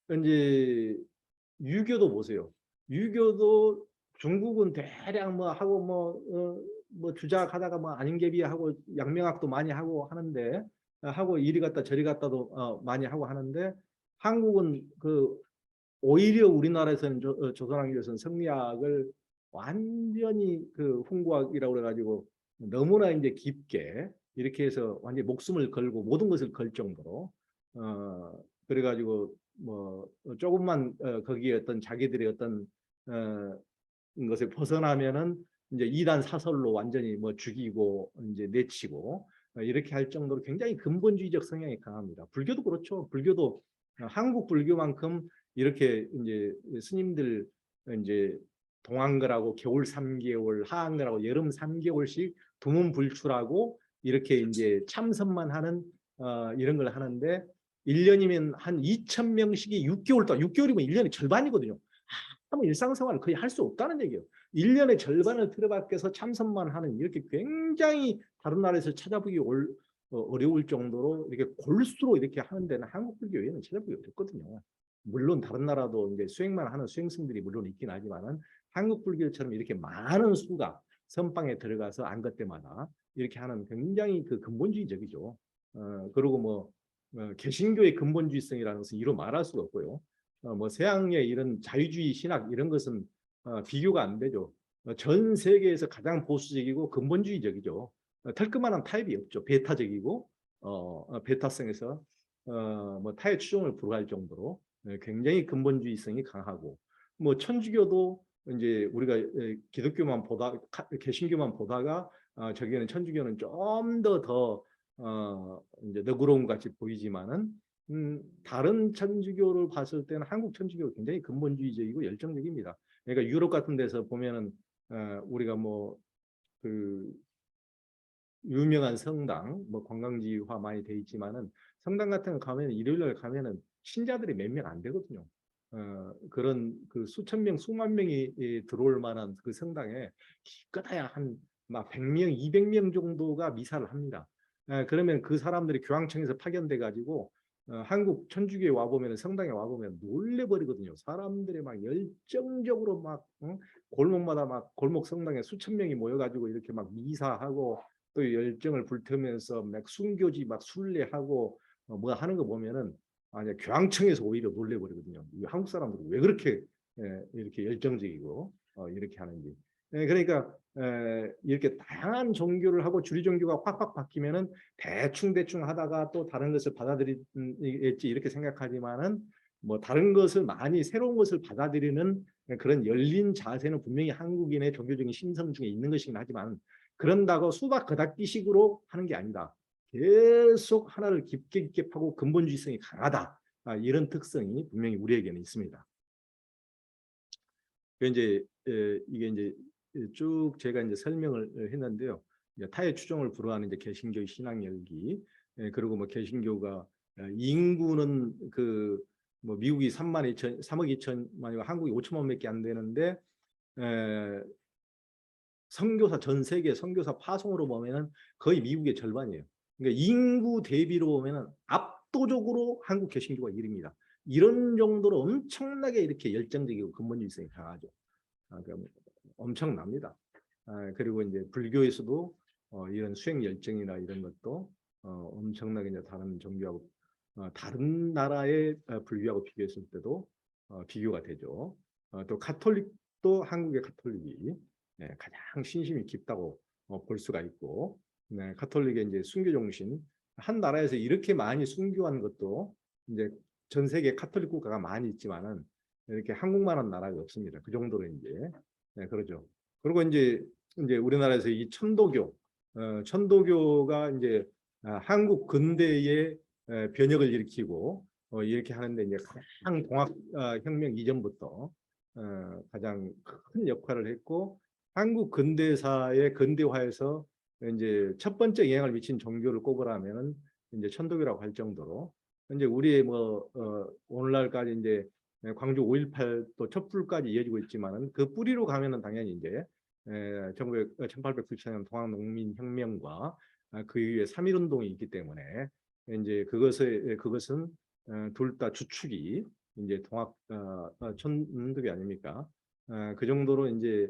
이제 유교도 보세요. 유교도 중국은 대략 뭐 하고 뭐 주작하다가 뭐 안개비하고 양명학도 많이 하고 하는데 하고 이리 갔다 저리 갔다도 많이 하고 하는데 한국은 그 오히려 우리나라에서는 조선왕조에서는 성리학을 완전히 그 훈구학이라고 그래가지고 너무나 이제 깊게 이렇게 해서 완전히 목숨을 걸고 모든 것을 걸 정도로 그래가지고 뭐 조금만 거기에 어떤 자기들의 어떤 것에 벗어나면은 이제 이단 사설로 완전히 뭐 죽이고 이제 내치고 이렇게 할 정도로 굉장히 근본주의적 성향이 강합니다. 불교도 그렇죠. 불교도 한국 불교만큼 이렇게 이제 스님들 이제 동안거라고 겨울 3개월, 하한거라고 여름 3개월씩 두문불출하고 이렇게 이제 참선만 하는 이런 걸 하는데 1년이면 한 2,000명씩이 6개월 동안 6개월이면 1년의 절반이거든요. 아무 일상생활을 거의 할 수 없다는 얘기예요. 1년의 절반을 틀어박혀서 참선만 하는 이렇게 굉장히 다른 나라에서 찾아보기 어려울 정도로 이렇게 골수로 이렇게 하는 데는 한국 불교 외에는 찾아보기 어렵거든요. 물론 다른 나라도 이제 수행만 하는 수행승들이 물론 있긴 하지만은 한국 불교처럼 이렇게 많은 수가 선방에 들어가서 안것 때마다 이렇게 하는 굉장히 그 근본주의적이죠. 그리고 뭐 개신교의 근본주의성이라는 것은 이루 말할 수가 없고요. 뭐 서양의 이런 자유주의 신학 이런 것은 비교가 안 되죠. 전 세계에서 가장 보수적이고 근본주의적이죠. 털끝만한 타입이 없죠. 베타적이고 베타성에서 뭐 타의 추종을 불허할 정도로 굉장히 근본주의성이 강하고 뭐 천주교도 이제 우리가 기독교만 보다 개신교만 보다가 저기는 천주교는 좀 더 이제 너그러운 같이 보이지만은 다른 천주교를 봤을 때는 한국 천주교가 굉장히 근본주의적이고 열정적입니다. 그러니까 유럽 같은 데서 보면은 우리가 뭐 그 유명한 성당, 뭐 관광지화 많이 돼 있지만은 성당 같은 거 가면 일요일날 가면은 신자들이 몇 명 안 되거든요. 그런 그 수천 명, 수만 명이 들어올 만한 그 성당에 기껏해야 한 막 100명, 200명 정도가 미사를 합니다. 그러면 그 사람들이 교황청에서 파견돼 가지고 한국 천주교에 와 보면 성당에 와 보면 놀래버리거든요. 사람들이 막 열정적으로 막 골목마다 막 골목 성당에 수천 명이 모여가지고 이렇게 막 미사하고 또 열정을 불태우면서 막 순교지 막 순례하고 뭐 하는 거 보면은 아니 교황청에서 오히려 놀래버리거든요. 한국 사람들이 왜 그렇게 이렇게 열정적이고 이렇게 하는지. 그러니까 이렇게 다양한 종교를 하고 주류 종교가 확확 바뀌면은 대충 하다가 또 다른 것을 받아들이겠지 이렇게 생각하지만은 뭐 다른 것을 많이 새로운 것을 받아들이는 그런 열린 자세는 분명히 한국인의 종교적인 심성 중에 있는 것이긴 하지만 그런다고 수박 겉핥기식으로 하는 게 아니다. 계속 하나를 깊게 파고 근본주의성이 강하다. 이런 특성이 분명히 우리에게는 있습니다. 이제 이게 이제 쭉 제가 이제 설명을 했는데요. 타의 추종을 불허하는 이제 개신교의 신앙 열기, 그리고 뭐 개신교가 인구는 그 뭐 미국이 3억 2천만이고 한국이 5천만밖에 안 되는데 선교사 전 세계 선교사 파송으로 보면은 거의 미국의 절반이에요. 그러니까 인구 대비로 보면은 압도적으로 한국 개신교가 1위입니다. 이런 정도로 엄청나게 이렇게 열정적이고 근본주의성이 강하죠. 그러니까 엄청납니다. 그리고 이제 불교에서도 이런 수행 열정이나 이런 것도 엄청나게 이제 다른 종교하고 다른 나라의 불교하고 비교했을 때도 비교가 되죠. 또 가톨릭도 한국의 가톨릭이 가장 신심이 깊다고 볼 수가 있고, 가톨릭의 이제 순교 정신 한 나라에서 이렇게 많이 순교한 것도 이제 전 세계 가톨릭 국가가 많이 있지만은 이렇게 한국만한 나라가 없습니다. 그 정도로 이제 그러죠. 그리고 이제 우리나라에서 이 천도교가 이제 한국 근대의 변혁을 일으키고 이렇게 하는데 이제 가장 동학 혁명 이전부터 가장 큰 역할을 했고 한국 근대사의 근대화에서 이제 첫 번째 영향을 미친 종교를 꼽으라면은 이제 천도교라고 할 정도로 이제 우리의 오늘날까지 이제 광주 5.18 또 촛불까지 이어지고 있지만은 그 뿌리로 가면은 당연히 이제 1897년 동학농민혁명과 그 이후에 3.1운동이 있기 때문에 이제 그것은 둘 다 주축이 이제 천도교 아닙니까? 그 정도로 이제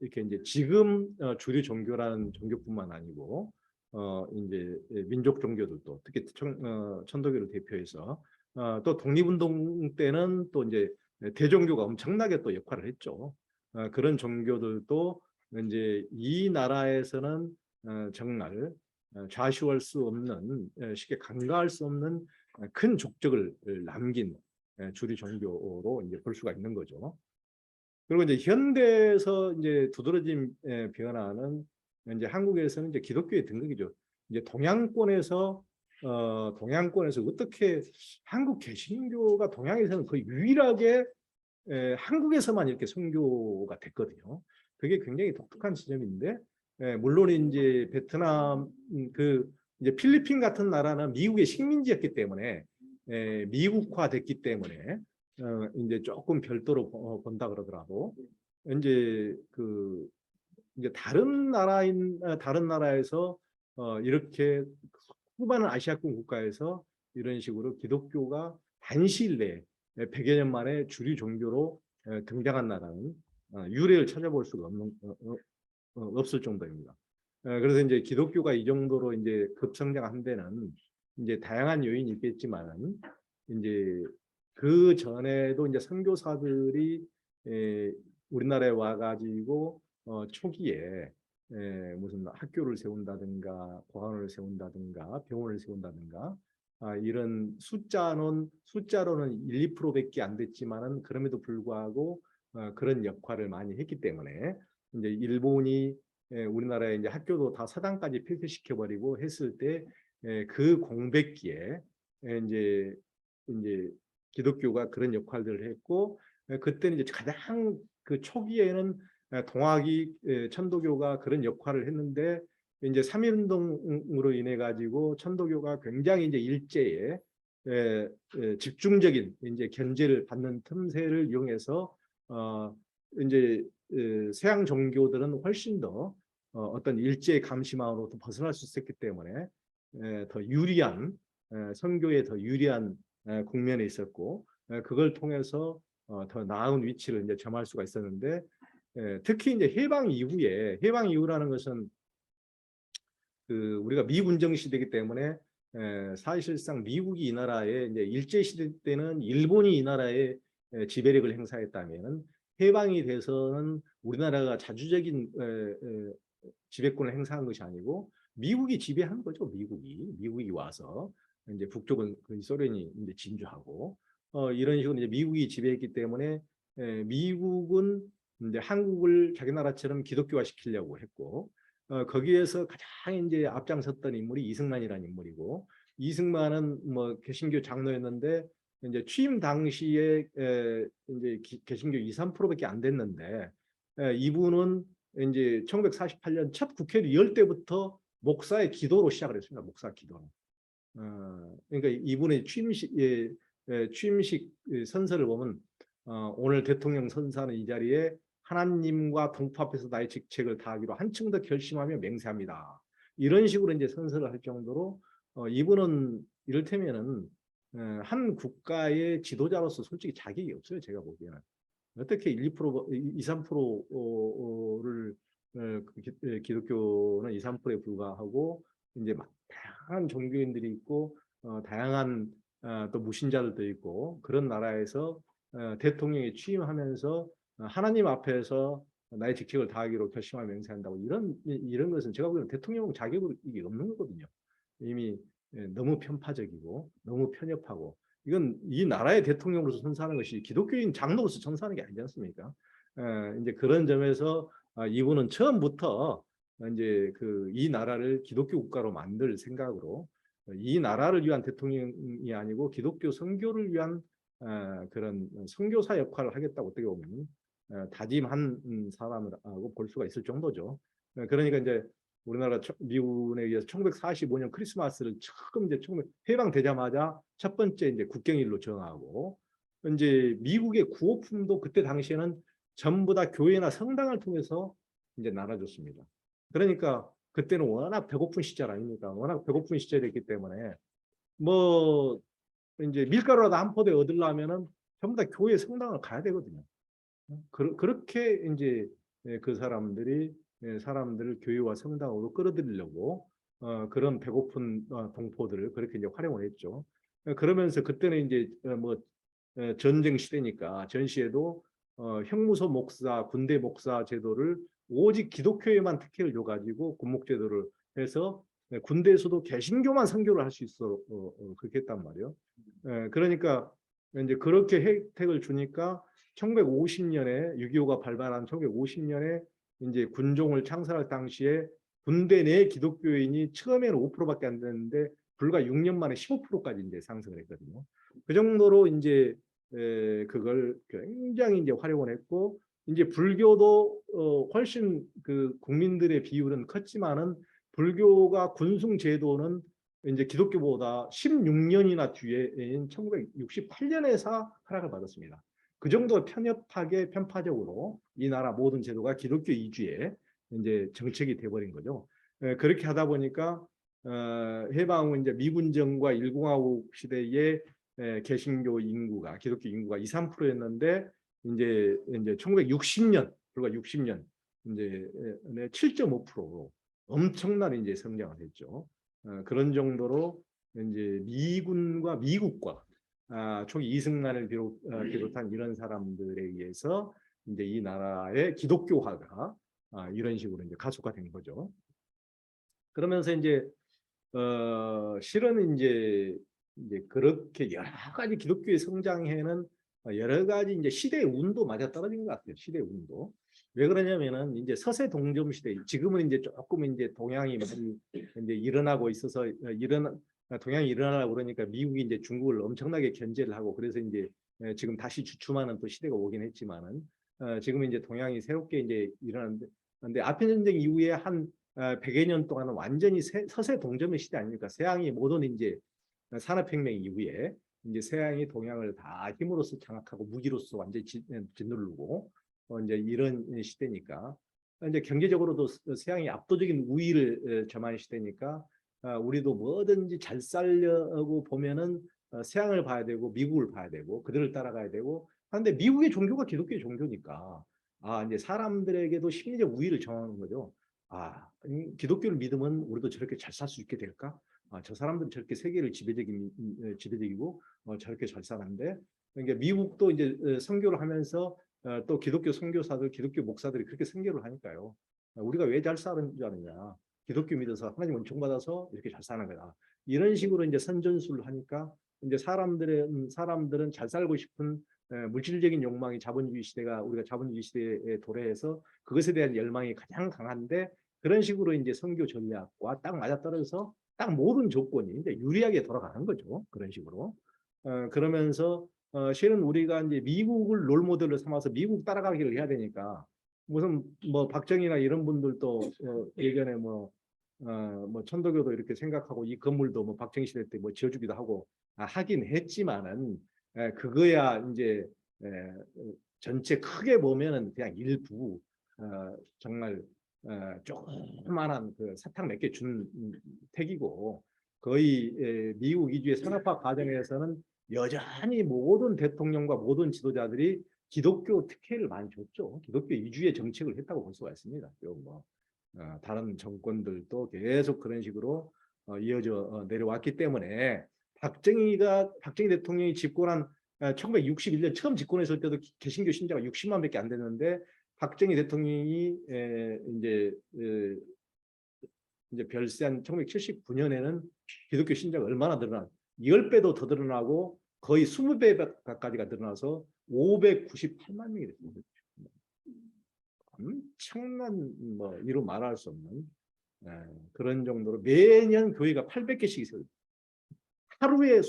이렇게 이제 지금 주류 종교라는 종교뿐만 아니고 이제 민족 종교들도 특히 천도교를 대표해서 또 독립운동 때는 또 이제 대종교가 엄청나게 또 역할을 했죠. 그런 종교들도 이제 이 나라에서는 정말 좌시할 수 없는 쉽게 간과할 수 없는 큰 족적을 남긴 주류 종교로 이제 볼 수가 있는 거죠. 그리고 이제 현대에서 이제 두드러진 변화는 이제 한국에서는 이제 기독교의 등극이죠. 이제 동양권에서 어떻게 한국 개신교가 동양에서는 거의 유일하게 한국에서만 이렇게 선교가 됐거든요. 그게 굉장히 독특한 지점인데 물론 이제 베트남 이제 필리핀 같은 나라는 미국의 식민지였기 때문에 미국화됐기 때문에 이제 조금 별도로 본다 그러더라도 이제 이제 다른 나라에서 이렇게 후반은 아시아권 국가에서 이런 식으로 기독교가 단시일 내에 100여 년 만에 주류 종교로 등장한 나라는 유례를 찾아볼 수가 없을 정도입니다. 그래서 이제 기독교가 이 정도로 이제 급성장한 데는 이제 다양한 요인이 있겠지만 이제 그 전에도 이제 선교사들이 우리나라에 와가지고 초기에 무슨 학교를 세운다든가 고아원을 세운다든가 병원을 세운다든가 이런 숫자로는 1, 2%밖에 안 됐지만은 그럼에도 불구하고 그런 역할을 많이 했기 때문에 이제 일본이 우리나라에 이제 학교도 다 사당까지 폐쇄시켜 버리고 했을 때 그 공백기에 이제 기독교가 그런 역할들을 했고 그때는 이제 가장 그 초기에는 천도교가 그런 역할을 했는데 이제 3.1운동으로 인해 가지고 천도교가 굉장히 이제 일제에 집중적인 이제 견제를 받는 틈새를 이용해서 이제 서양 종교들은 훨씬 더 어떤 일제의 감시망으로부터 벗어날 수 있었기 때문에 더 유리한 선교에 더 유리한 국면에 있었고 그걸 통해서 더 나은 위치를 이제 점할 수가 있었는데 특히 이제 해방 이후라는 것은 우리가 미군정 시대이기 때문에 사실상 미국이 이 나라에 이제 일제 시대 때는 일본이 이 나라에 지배력을 행사했다면은 해방이 돼서는 우리나라가 자주적인 지배권을 행사한 것이 아니고 미국이 지배한 거죠. 미국이 와서 이제 북쪽은 소련이 이제 진주하고 이런 식으로 이제 미국이 지배했기 때문에 미국은 이제 한국을 자기 나라처럼 기독교화 시키려고 했고 거기에서 가장 이제 앞장섰던 인물이 이승만이라는 인물이고 이승만은 뭐 개신교 장로였는데 이제 취임 당시에 이제 개신교 2, 3%밖에 안 됐는데 이분은 이제 1948년 첫 국회를 열 때부터 목사의 기도로 시작을 했습니다. 목사 기도로. 그러니까 이분의 취임식 선서를 보면 오늘 대통령 선서하는 이 자리에 하나님과 동포 앞에서 나의 직책을 다하기로 한층 더 결심하며 맹세합니다. 이런 식으로 이제 선서를 할 정도로 이분은 이를테면은 한 국가의 지도자로서 솔직히 자격이 없어요. 제가 보기에는. 어떻게 1, 2%, 2, 3%를 기독교는 2, 3%에 불과하고 이제 막 다양한 종교인들이 있고 다양한 또 무신자들도 있고 그런 나라에서 대통령이 취임하면서 하나님 앞에서 나의 직책을 다하기로 결심하며 맹세한다고 이런 것은 제가 보기에는 대통령 자격이 없는 거거든요. 이미 너무 편파적이고 너무 편협하고 이건 이 나라의 대통령으로서 선사하는 것이 기독교인 장로로서 선사하는 게 아니지 않습니까? 이제 그런 점에서 이분은 처음부터 이제 이 나라를 기독교 국가로 만들 생각으로 이 나라를 위한 대통령이 아니고 기독교 선교를 위한 그런 선교사 역할을 하겠다고 어떻게 보면 다짐한 사람이라고 볼 수가 있을 정도죠. 그러니까 이제 우리나라 미군에 의해서 1945년 크리스마스를 처음 이제 해방되자마자 첫 번째 이제 국경일로 정하고, 이제 미국의 구호품도 그때 당시에는 전부 다 교회나 성당을 통해서 이제 나눠줬습니다. 그러니까 그때는 워낙 배고픈 시절 아닙니까? 워낙 배고픈 시절이었기 때문에 뭐 이제 밀가루라도 한 포대 얻으려면은 전부 다 교회 성당을 가야 되거든요. 그렇게 이제 그 사람들이 사람들을 교회와 성당으로 끌어들이려고 그런 배고픈 동포들을 그렇게 이제 활용을 했죠. 그러면서 그때는 이제 뭐 전쟁 시대니까 전시에도 형무소 목사, 군대 목사 제도를 오직 기독교에만 특혜를 줘가지고 군목제도를 해서 군대에서도 개신교만 선교를 할 수 있어 그렇게 했단 말이에요. 그러니까 이제 그렇게 혜택을 주니까 1950년에 6.25가 발발한 1950년에 이제 군종을 창설할 당시에 군대 내 기독교인이 처음에는 5%밖에 안 됐는데 불과 6년 만에 15%까지 이제 상승을 했거든요. 그 정도로 이제 그걸 굉장히 이제 활용을 했고, 이제 불교도 훨씬 그 국민들의 비율은 컸지만은 불교가 군승 제도는 이제 기독교보다 16년이나 뒤에인 1968년에서 허락을 받았습니다. 그 정도 편협하게 편파적으로 이 나라 모든 제도가 기독교 위주의 이제 정책이 돼버린 거죠. 그렇게 하다 보니까 해방 후 이제 미군정과 일공화국 시대에 개신교 인구가 기독교 인구가 2~3%였는데 이제 1960년 불과 60년 이제 7.5%로 엄청난 이제 성장을 했죠. 그런 정도로 이제 미군과 미국과 초기 이승만을 비롯한 이런 사람들에 의해서 이제 이 나라의 기독교화가 이런 식으로 이제 가속화된 거죠. 그러면서 이제 실은 이제 그렇게 여러 가지 기독교의 성장에는 여러 가지 이제 시대의 운도 맞아 떨어진 것 같아요. 시대의 운도. 왜 그러냐면은 이제 서세 동점 시대, 지금은 이제 조금 이제 동양이 많이 이제 일어나고 있어서 동양이 일어나려고 그러니까 미국이 이제 중국을 엄청나게 견제를 하고, 그래서 이제 지금 다시 주춤하는 또 시대가 오긴 했지만은 지금 이제 동양이 새롭게 이제 일어나는데, 근데 아편 전쟁 이후에 한 100여 년 동안은 완전히 서세 동점의 시대 아닙니까? 서양이 모든 이제 산업혁명 이후에 이제 서양이 동양을 다 힘으로써 장악하고 무기로서 완전히 짓누르고 이제 이런 시대니까, 이제 경제적으로도 서양이 압도적인 우위를 점한 시대니까 우리도 뭐든지 잘 살려고 보면은 서양을 봐야 되고 미국을 봐야 되고 그들을 따라가야 되고 하는데, 미국의 종교가 기독교의 종교니까 이제 사람들에게도 심리적 우위를 정하는 거죠. 기독교를 믿으면 우리도 저렇게 잘 살 수 있게 될까? 저 사람들은 저렇게 세계를 지배적이고 저렇게 잘 사는데, 그러니까 미국도 이제 선교를 하면서 또 기독교 선교사들, 기독교 목사들이 그렇게 선교를 하니까요. 우리가 왜 잘 사는 줄 아느냐? 기독교 믿어서 하나님 은총 받아서 이렇게 잘 사는 거다. 이런 식으로 이제 선전술을 하니까 이제 사람들은 잘 살고 싶은 물질적인 욕망이 자본주의 시대가 우리가 자본주의 시대에 도래해서 그것에 대한 열망이 가장 강한데, 그런 식으로 이제 선교 전략과 딱 맞아떨어져서 딱 모든 조건이 이제 유리하게 돌아가는 거죠. 그런 식으로. 그러면서 실은 우리가 이제 미국을 롤모델로 삼아서 미국 따라가기를 해야 되니까, 무슨 뭐 박정희나 이런 분들도 예전에 뭐 천도교도 이렇게 생각하고 이 건물도 뭐 박정희 시대 때 뭐 지어주기도 하고 하긴 했지만은 그거야 이제 전체 크게 보면은 그냥 일부 정말 조그만한 그 사탕 몇 개 준 택이고, 거의 미국 위주의 산업화 과정에서는 여전히 모든 대통령과 모든 지도자들이 기독교 특혜를 많이 줬죠. 기독교 위주의 정책을 했다고 볼 수가 있습니다. 뭐 다른 정권들도 계속 그런 식으로 이어져 내려왔기 때문에, 박정희 대통령이 집권한 1961년 처음 집권했을 때도 개신교 신자가 60만 밖에 안 됐는데, 박정희 대통령이 이제 별세한 1979년에는 기독교 신자가 얼마나 늘어나, 10배도 더 늘어나고 거의 20배까지가 늘어나서 598만 명이 됐습니다. 엄청난 뭐 이루 말할 수 없는 그런 정도로 매년 교회가 800개씩 있어요. 하루에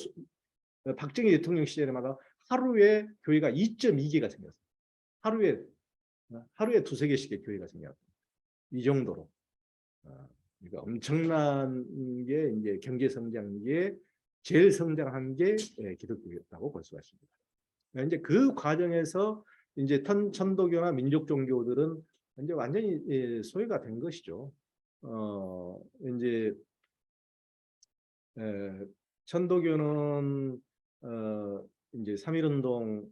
박정희 대통령 시절에마다 하루에 교회가 2.2개가 생겼어요. 하루에 두세 개씩의 교회가 생겼어요. 이 정도로. 그러니까 엄청난 게 이제 경제 성장기에 제일 성장한 게 기독교였다고 볼 수가 있습니다. 이제 그 과정에서 이제 천도교나 민족 종교들은 이제 완전히 소외가 된 것이죠. 이제 천도교는 이제 3.1운동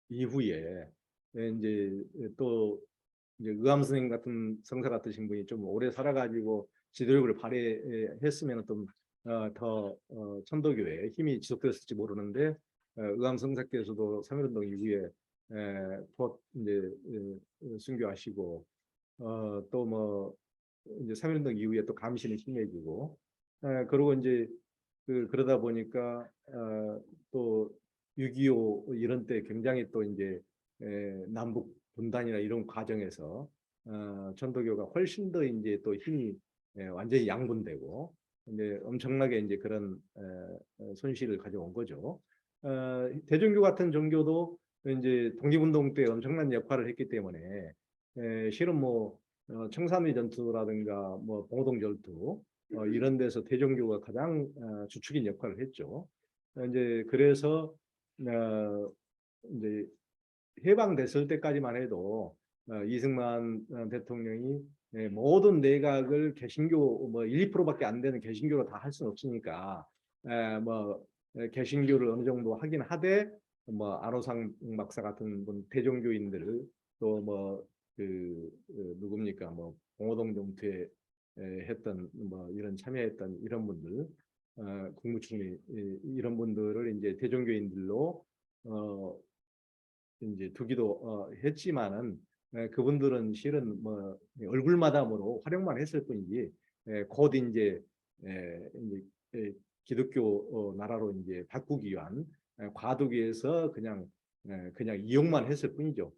이후에 이제 또 이제 의암 선생님 같은 성사 같으신 분이 좀 오래 살아가지고 지도력을 발휘했으면 더 천도교에 힘이 지속됐을지 모르는데 의암 성사께서도 3.1운동 이후에 이제 순교하시고 또 뭐 이제 3.1운동 이후에 또 감신이 심해지고 그리고 이제 그러다 보니까 또 6.25 이런 때 굉장히 또 이제 남북 분단이나 이런 과정에서 천도교가 훨씬 더 이제 또 힘이 완전히 양분되고 이제 엄청나게 이제 그런 손실을 가져온 거죠. 대종교 같은 종교도 이제 독립운동 때 엄청난 역할을 했기 때문에 실은 뭐 청산리 전투라든가 뭐 봉오동 전투 이런 데서 대종교가 가장 주축인 역할을 했죠. 이제 그래서 이제 해방됐을 때까지만 해도 이승만 대통령이 모든 내각을 개신교 뭐 1, 2%밖에 안 되는 개신교로 다 할 수는 없으니까 뭐 개신교를 어느 정도 하긴 하되 뭐 안호상 박사 같은 분 대종교인들을 또 뭐 누굽니까 뭐 봉오동 전투에 했던 뭐 이런 참여했던 이런 분들 국무총리 이런 분들을 이제 대종교인들로 이제 두기도 했지만은 그분들은 실은 뭐 얼굴마담으로 활용만 했을 뿐이지 곧 이제 기독교 나라로 이제 바꾸기 위한 과도기에서 그냥 이용만 했을 뿐이죠.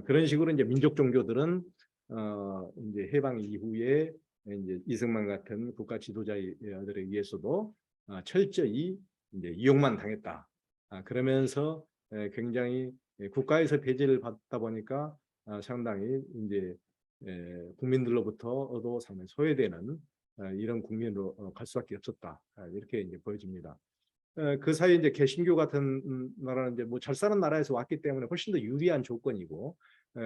그런 식으로 이제 민족 종교들은 이제 해방 이후에 이제 이승만 같은 국가 지도자들에 의해서도 철저히 이제 이용만 당했다. 그러면서 굉장히 국가에서 배제를 받다 보니까 상당히 이제 국민들로부터도 상당히 소외되는 이런 국민으로 갈 수밖에 없었다. 이렇게 이제 보여집니다. 그 사이에 이제 개신교 같은 나라는 이제 뭐 잘 사는 나라에서 왔기 때문에 훨씬 더 유리한 조건이고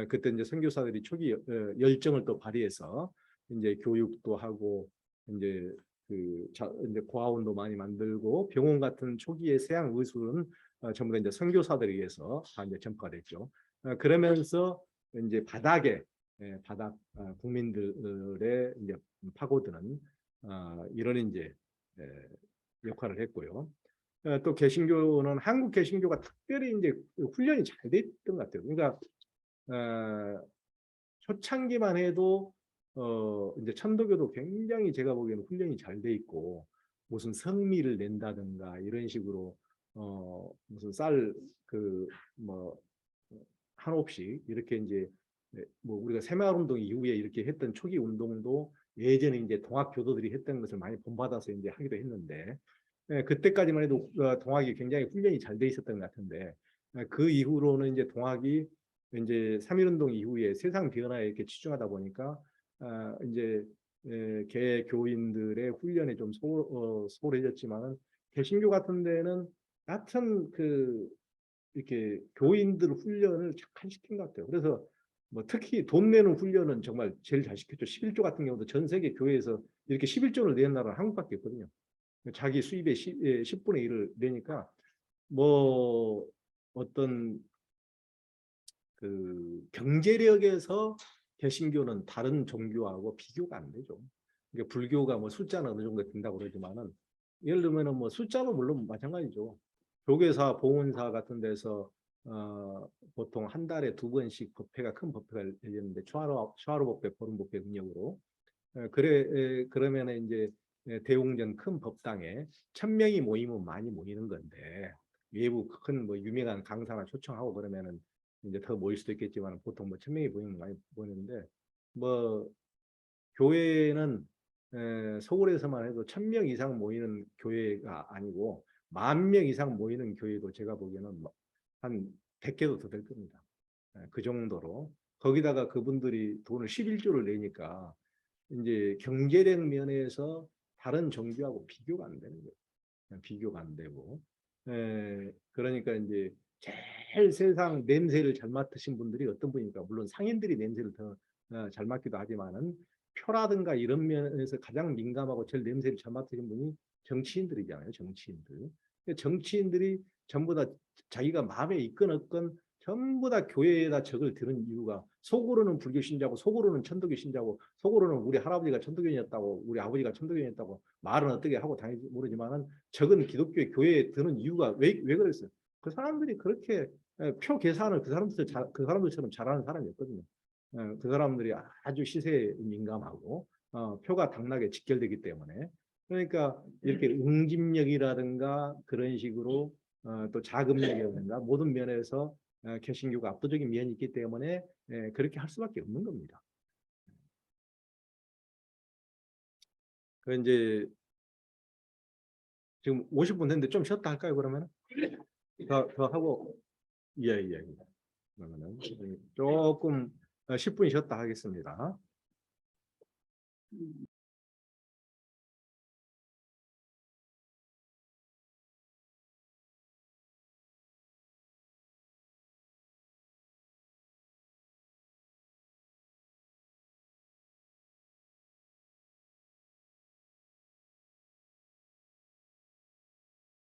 그때 이제 선교사들이 초기 열정을 또 발휘해서 이제 교육도 하고 이제 이제 고아원도 많이 만들고 병원 같은 초기의 세양 의술은 전부 다 이제 선교사들에 의해서 다 이제 전파가 됐죠. 그러면서 이제 바닥 국민들의 이제 파고드는 이런 이제 역할을 했고요. 또 개신교는 한국 개신교가 특별히 이제 훈련이 잘 돼 있던 것 같아요. 그러니까 초창기만 해도 이제 천도교도 굉장히 제가 보기에는 훈련이 잘 돼 있고 무슨 성미를 낸다든가 이런 식으로 무슨 뭐 한 옵씩 이렇게 이제 뭐 우리가 새마을운동 이후에 이렇게 했던 초기 운동도 예전에 이제 동학교도들이 했던 것을 많이 본받아서 이제 하기도 했는데 그때까지만 해도 동학이 굉장히 훈련이 잘 돼 있었던 것 같은데 그 이후로는 이제 동학이 이제 3.1운동 이후에 세상 변화에 이렇게 치중하다 보니까 이제 개 교인들의 훈련이 좀 소홀해졌지만은 개신교 같은 데는 같은 이렇게 교인들 훈련을 착한 시킨 것 같아요. 그래서 뭐 특히 돈 내는 훈련은 정말 제일 잘 시켰죠. 11조 같은 경우도 전 세계 교회에서 이렇게 11조를 내는 나라는 한국밖에 없거든요. 자기 수입의 10분의 1을 내니까 뭐 어떤 경제력에서 개신교는 다른 종교하고 비교가 안 되죠. 그러니까 불교가 뭐 숫자는 어느 정도 된다고 그러지만은 예를 들면은 뭐 숫자도 물론 마찬가지죠. 조계사, 보훈사 같은 데서 보통 한 달에 2번씩 법회가 큰 법회가 열리는데 초하루 법회, 보름 법회 능력으로 그러면은 이제 대웅전 큰 법당에 1000명이 모이면 많이 모이는 건데 외부 큰 뭐 유명한 강사나 초청하고 그러면은 이제 더 모일 수도 있겠지만 보통 뭐 1000명이 모이면 많이 모이는데 뭐 교회는 서울에서만 해도 1000명 이상 모이는 교회가 아니고 10,000명 이상 모이는 교회도 제가 보기에는 한 100개도 더 될 겁니다. 그 정도로. 거기다가 그분들이 돈을 11조를 내니까 이제 경제력 면에서 다른 종교하고 비교가 안 되는 거예요. 비교가 안 되고. 그러니까 이제 제일 세상 냄새를 잘 맡으신 분들이 어떤 분입니까? 물론 상인들이 냄새를 더 잘 맡기도 하지만은 표라든가 이런 면에서 가장 민감하고 제일 냄새를 잘 맡으신 분이 정치인들이잖아요. 정치인들. 정치인들이 전부 다 자기가 마음에 있건 없건 전부 다 교회에다 적을 드는 이유가 속으로는 불교 신자고 속으로는 천도교 신자고 속으로는 우리 할아버지가 천도교인이었다고 우리 아버지가 천도교인이었다고 말은 어떻게 하고 다니지 모르지만은 적은 기독교 교회에 드는 이유가 왜 그랬어요? 그 사람들이 그렇게 표 계산을 그 사람들처럼 잘하는 사람이었거든요. 그 사람들이 아주 시세에 민감하고 표가 당락에 직결되기 때문에 그러니까 이렇게 응집력이라든가 그런 식으로 또 자금력이라든가 모든 면에서 개신교가 압도적인 면이 있기 때문에 그렇게 할 수밖에 없는 겁니다. 그 이제 지금 50분 됐는데 좀 쉬었다 할까요? 그러면 더 하고 예. 그러면은 조금 10분 쉬었다 하겠습니다.